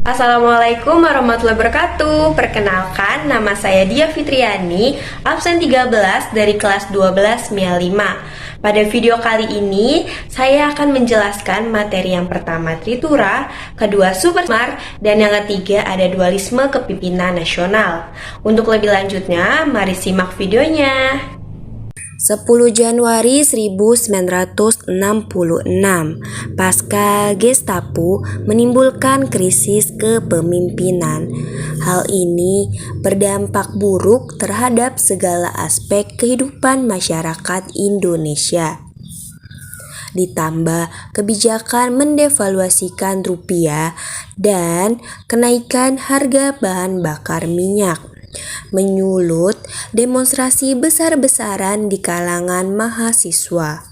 Assalamualaikum warahmatullahi wabarakatuh. Perkenalkan, nama saya Dia Fitriani, absen 13 dari kelas 12 MIA 5. Pada video kali ini, saya akan menjelaskan materi yang pertama Tritura, kedua Supersemar, dan yang ketiga ada dualisme kepemimpinan nasional. Untuk lebih lanjutnya, mari simak videonya. 10 Januari 1966, pasca Gestapo menimbulkan krisis kepemimpinan. Hal ini berdampak buruk terhadap segala aspek kehidupan masyarakat Indonesia. Ditambah kebijakan mendevaluasikan rupiah dan kenaikan harga bahan bakar minyak, menyulut demonstrasi besar-besaran di kalangan mahasiswa.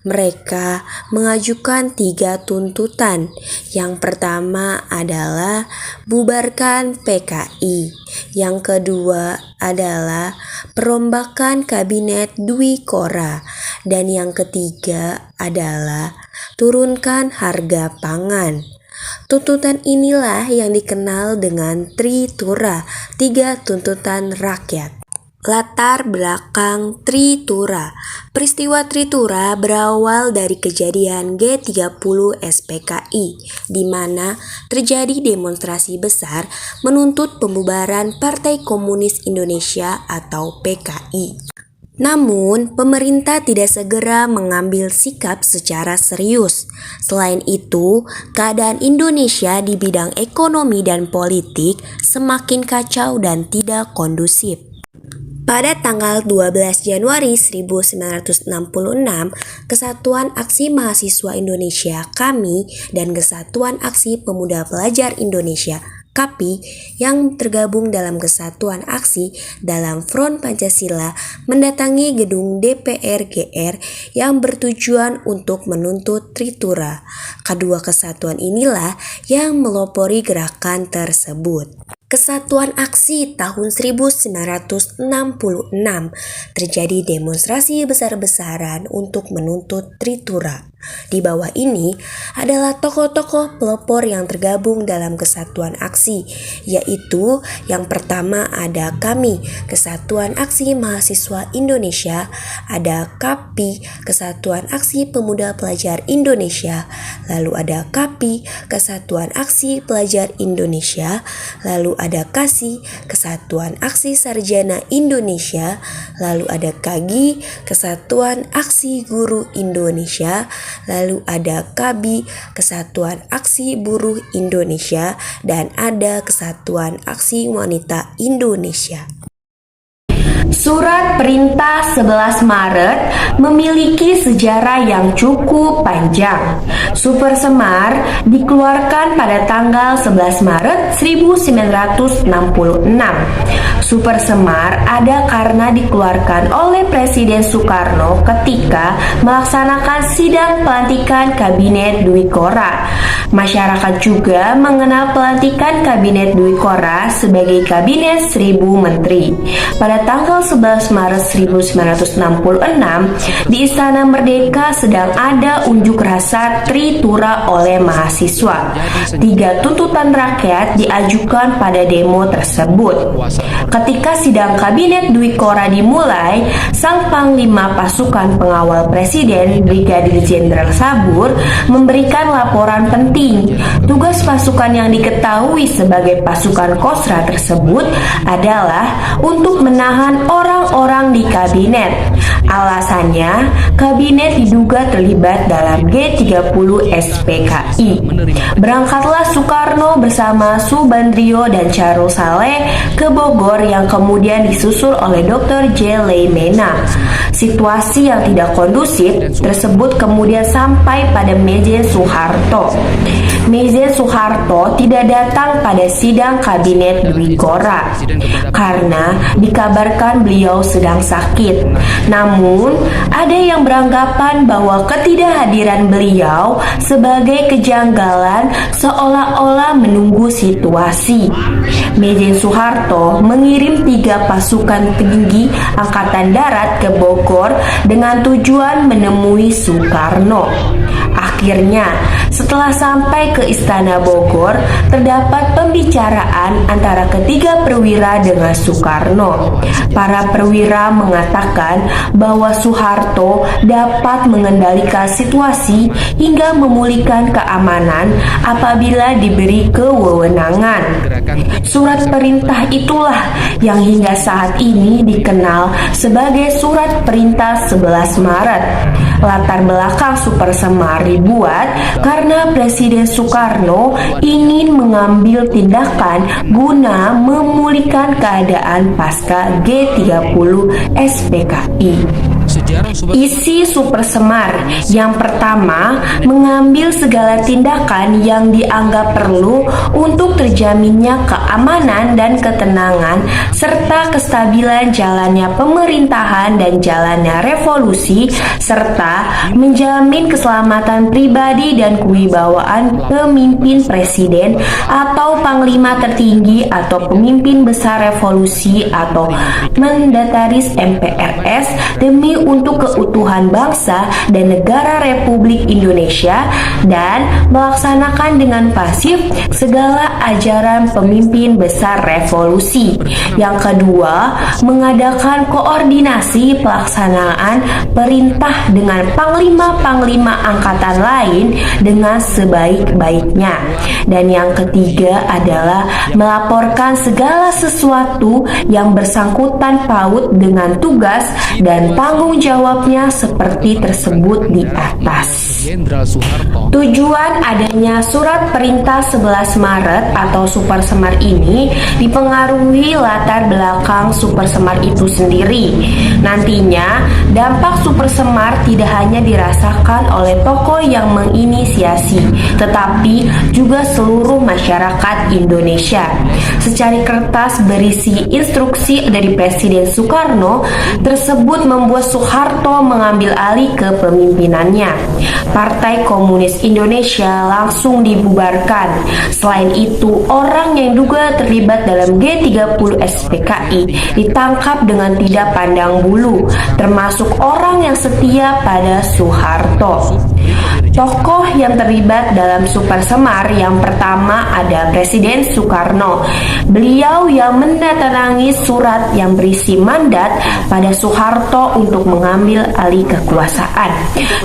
Mereka mengajukan 3 tuntutan. Yang pertama adalah bubarkan PKI. Yang kedua adalah perombakan kabinet Dwi Korah. Dan yang ketiga adalah turunkan harga pangan. Tuntutan inilah yang dikenal dengan Tritura, 3 tuntutan rakyat. Latar belakang Tritura. Peristiwa Tritura berawal dari kejadian G30 SPKI, di mana terjadi demonstrasi besar menuntut pembubaran Partai Komunis Indonesia atau PKI. Namun, pemerintah tidak segera mengambil sikap secara serius. Selain itu, keadaan Indonesia di bidang ekonomi dan politik semakin kacau dan tidak kondusif. Pada tanggal 12 Januari 1966, Kesatuan Aksi Mahasiswa Indonesia (KAMI) dan Kesatuan Aksi Pemuda Pelajar Indonesia (KAPI) yang tergabung dalam Kesatuan Aksi dalam Front Pancasila mendatangi gedung DPR GR yang bertujuan untuk menuntut Tritura. Kedua kesatuan inilah yang melopori gerakan tersebut. Kesatuan Aksi tahun 1966 terjadi demonstrasi besar-besaran untuk menuntut Tritura. Di bawah ini adalah tokoh-tokoh pelopor yang tergabung dalam Kesatuan Aksi, yaitu yang pertama ada KAMI, Kesatuan Aksi Mahasiswa Indonesia, ada KAPI, Kesatuan Aksi Pemuda Pelajar Indonesia, lalu ada KAPI, Kesatuan Aksi Pelajar Indonesia, lalu ada KASI, Kesatuan Aksi Sarjana Indonesia, lalu ada KAGI, Kesatuan Aksi Guru Indonesia, lalu ada KABI, Kesatuan Aksi Buruh Indonesia, dan ada Kesatuan Aksi Wanita Indonesia. Surat Perintah 11 Maret memiliki sejarah yang cukup panjang. Supersemar dikeluarkan pada tanggal 11 Maret 1966. Supersemar ada karena dikeluarkan oleh Presiden Soekarno ketika melaksanakan sidang pelantikan Kabinet Dwi Korah. Masyarakat juga mengenal pelantikan Kabinet Dwi Korah sebagai Kabinet 1000 Menteri. Pada tanggal 11 Maret 1966, di Istana Merdeka sedang ada unjuk rasa Tritura oleh mahasiswa. 3 tuntutan rakyat diajukan pada demo tersebut. Ketika sidang Kabinet Dwi Korah dimulai, Sang Panglima Pasukan Pengawal Presiden Brigadir Jenderal Sabur memberikan laporan penting. Tugas pasukan yang diketahui sebagai pasukan Kostra tersebut adalah untuk menahan orang-orang di kabinet. Alasannya, kabinet diduga terlibat dalam G30 SPKI. Berangkatlah Soekarno bersama Subandrio dan Charles Saleh ke Bogor yang kemudian disusul oleh Dr. J. Leimena. Situasi yang tidak kondusif tersebut kemudian sampai pada Mejen Soeharto. Mejen Soeharto tidak datang pada sidang Kabinet Dwi Korah karena dikabarkan beliau sedang sakit. Namun, ada yang beranggapan bahwa ketidakhadiran beliau sebagai kejanggalan seolah-olah menunggu situasi. Mejen Soeharto mengirim 3 pasukan tinggi Angkatan Darat ke Bogor dengan tujuan menemui Soekarno. Akhirnya, Setelah sampai ke Istana Bogor, terdapat pembicaraan antara ketiga perwira dengan Soekarno. Para perwira mengatakan bahwa Soeharto dapat mengendalikan situasi hingga memulihkan keamanan apabila diberi kewenangan. Surat perintah itulah yang hingga saat ini dikenal sebagai Surat Perintah 11 Maret. Latar belakang Super Semar dibuat karena Presiden Soekarno ingin mengambil tindakan guna memulihkan keadaan pasca G30 SPKI. Isi Super Semar yang pertama, mengambil segala tindakan yang dianggap perlu untuk terjaminnya keamanan dan ketenangan serta kestabilan jalannya pemerintahan dan jalannya revolusi serta menjamin keselamatan pribadi dan kewibawaan pemimpin presiden atau panglima tertinggi atau pemimpin besar revolusi atau mandataris MPRS demi untuk keutuhan bangsa dan negara Republik Indonesia dan melaksanakan dengan pasif segala ajaran pemimpin besar revolusi. Yang kedua, mengadakan koordinasi pelaksanaan perintah dengan panglima-panglima angkatan lain dengan sebaik-baiknya. Dan yang ketiga adalah melaporkan segala sesuatu yang bersangkutan paut dengan tugas dan tanggung jawabnya seperti tersebut di atas. Tujuan adanya Surat Perintah 11 Maret atau Super Semar ini dipengaruhi latar belakang Super Semar itu sendiri. Nantinya, dampak Super Semar tidak hanya dirasakan oleh tokoh yang menginisiasi, tetapi juga seluruh masyarakat Indonesia. Secari kertas berisi instruksi dari Presiden Soekarno tersebut membuat Soeharto mengambil alih kepemimpinannya. Partai Komunis Indonesia langsung dibubarkan. Selain itu, orang yang diduga terlibat dalam G30 SPKI ditangkap dengan tidak pandang bulu, termasuk orang yang setia pada Soeharto. Tokoh yang terlibat dalam Super Semar yang pertama ada Presiden Soekarno. Beliau yang menandatangani surat yang berisi mandat pada Soeharto untuk mengambil alih kekuasaan.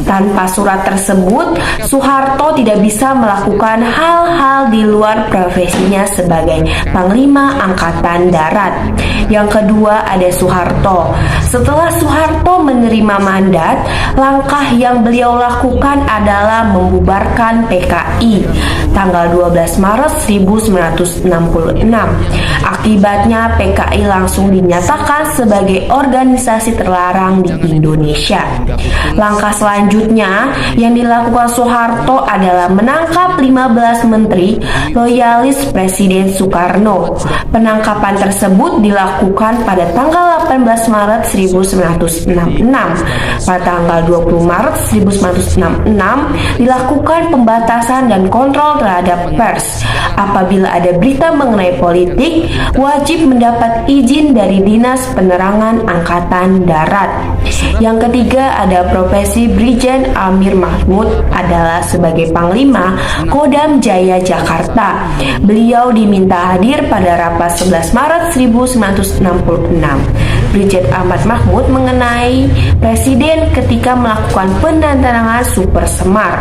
Tanpa surat tersebut, Soeharto tidak bisa melakukan hal-hal di luar profesinya sebagai Panglima Angkatan Darat. Yang kedua ada Soeharto. Setelah Soeharto menerima mandat, langkah yang beliau lakukan adalah membubarkan PKI tanggal 12 Maret 1966. Akibatnya PKI langsung dinyatakan sebagai organisasi terlarang di Indonesia. Langkah selanjutnya yang dilakukan Soeharto adalah menangkap 15 menteri loyalis Presiden Soekarno. Penangkapan tersebut dilakukan pada tanggal 18 Maret 1966. Pada tanggal 20 Maret 1966 dilakukan pembatasan dan kontrol terhadap pers. Apabila ada berita mengenai politik, wajib mendapat izin dari Dinas Penerangan Angkatan Darat. Yang ketiga ada profesi Brigjen Amir Mahmud adalah sebagai Panglima Kodam Jaya Jakarta. Beliau diminta hadir pada rapat 11 Maret 1966. Brigjen Ahmad Mahmud mengenai Presiden ketika melakukan penandatanganan Super Semar.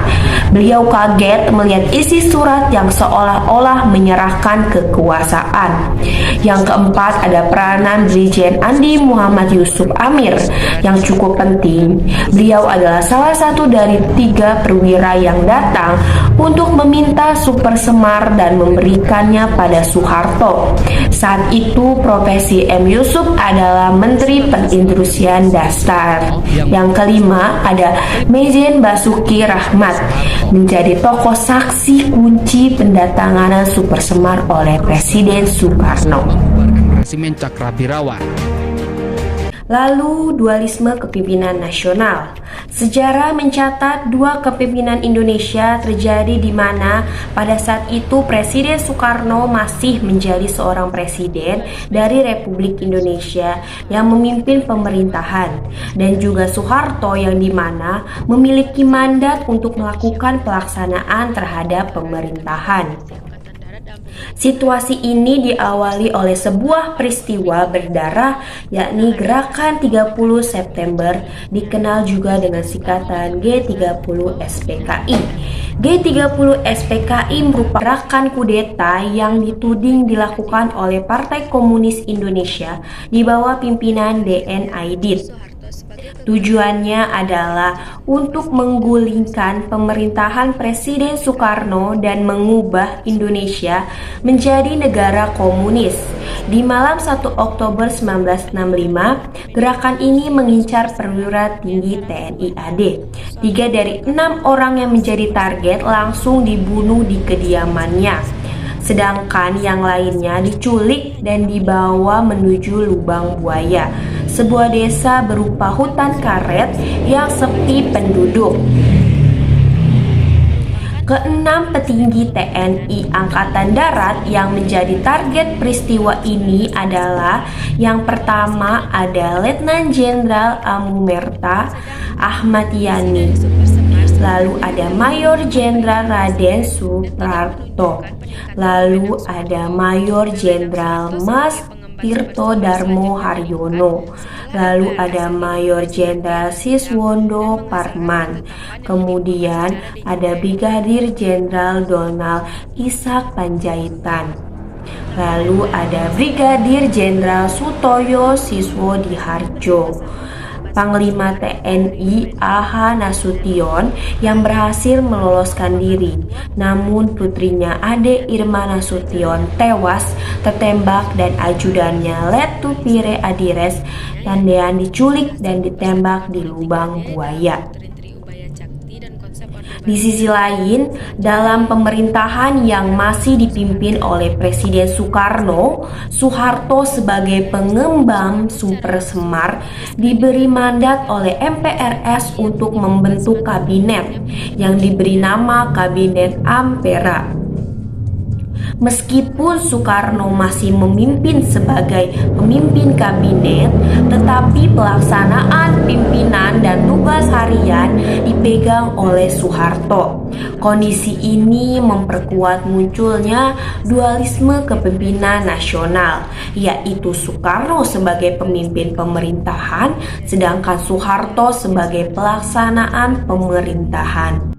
Beliau kaget melihat isi surat yang seolah-olah menyerahkan kekuasaan. Yang keempat ada peranan Brigjen Andi Muhammad Yusuf Amir yang cukup penting. Beliau adalah salah satu dari 3 perwira yang datang untuk meminta Super Semar dan memberikannya pada Soeharto. Saat itu profesi M. Yusuf adalah Menteri Perindustrian Dasar. Yang kelima ada Mejen Basuki Rahmat, menjadi tokoh saksi kunci pendatanganan Super Semar oleh Presiden Soekarno. Lalu, dualisme kepemimpinan nasional. Sejarah mencatat dua kepemimpinan Indonesia terjadi di mana pada saat itu Presiden Soekarno masih menjadi seorang presiden dari Republik Indonesia yang memimpin pemerintahan, dan juga Soeharto yang dimana memiliki mandat untuk melakukan pelaksanaan terhadap pemerintahan. Situasi ini diawali oleh sebuah peristiwa berdarah, yakni Gerakan 30 September, dikenal juga dengan singkatan G30 SPKI. G30 SPKI merupakan gerakan kudeta yang dituding dilakukan oleh Partai Komunis Indonesia di bawah pimpinan DN Aidit. Tujuannya adalah untuk menggulingkan pemerintahan Presiden Soekarno dan mengubah Indonesia menjadi negara komunis. Di malam 1 Oktober 1965, gerakan ini mengincar perwira tinggi TNI AD. 3 dari 6 orang yang menjadi target langsung dibunuh di kediamannya, sedangkan yang lainnya diculik dan dibawa menuju Lubang Buaya, sebuah desa berupa hutan karet yang sepi penduduk. Keenam petinggi TNI Angkatan Darat yang menjadi target peristiwa ini adalah yang pertama ada Letnan Jenderal Amumerta Ahmad Yani, lalu ada Mayor Jenderal Raden Suprapto, lalu ada Mayor Jenderal Mas Tirto Darmo Haryono, lalu ada Mayor Jenderal Siswondo Parman, kemudian ada Brigadir Jenderal Donald Ishak Panjaitan, lalu ada Brigadir Jenderal Sutoyo Siswodiharjo, Panglima TNI AH Nasution yang berhasil meloloskan diri, namun putrinya Ade Irma Nasution tewas tertembak dan ajudannya Letu Pire Adires Tandean diculik dan ditembak di Lubang Buaya. Di sisi lain, dalam pemerintahan yang masih dipimpin oleh Presiden Soekarno, Soeharto sebagai pengembang sumber Semar diberi mandat oleh MPRS untuk membentuk kabinet yang diberi nama Kabinet Ampera. Meskipun Soekarno masih memimpin sebagai pemimpin kabinet, tetapi pelaksanaan pimpinan dan tugas harian dipegang oleh Soeharto. Kondisi ini memperkuat munculnya dualisme kepemimpinan nasional, yaitu Soekarno sebagai pemimpin pemerintahan, sedangkan Soeharto sebagai pelaksanaan pemerintahan.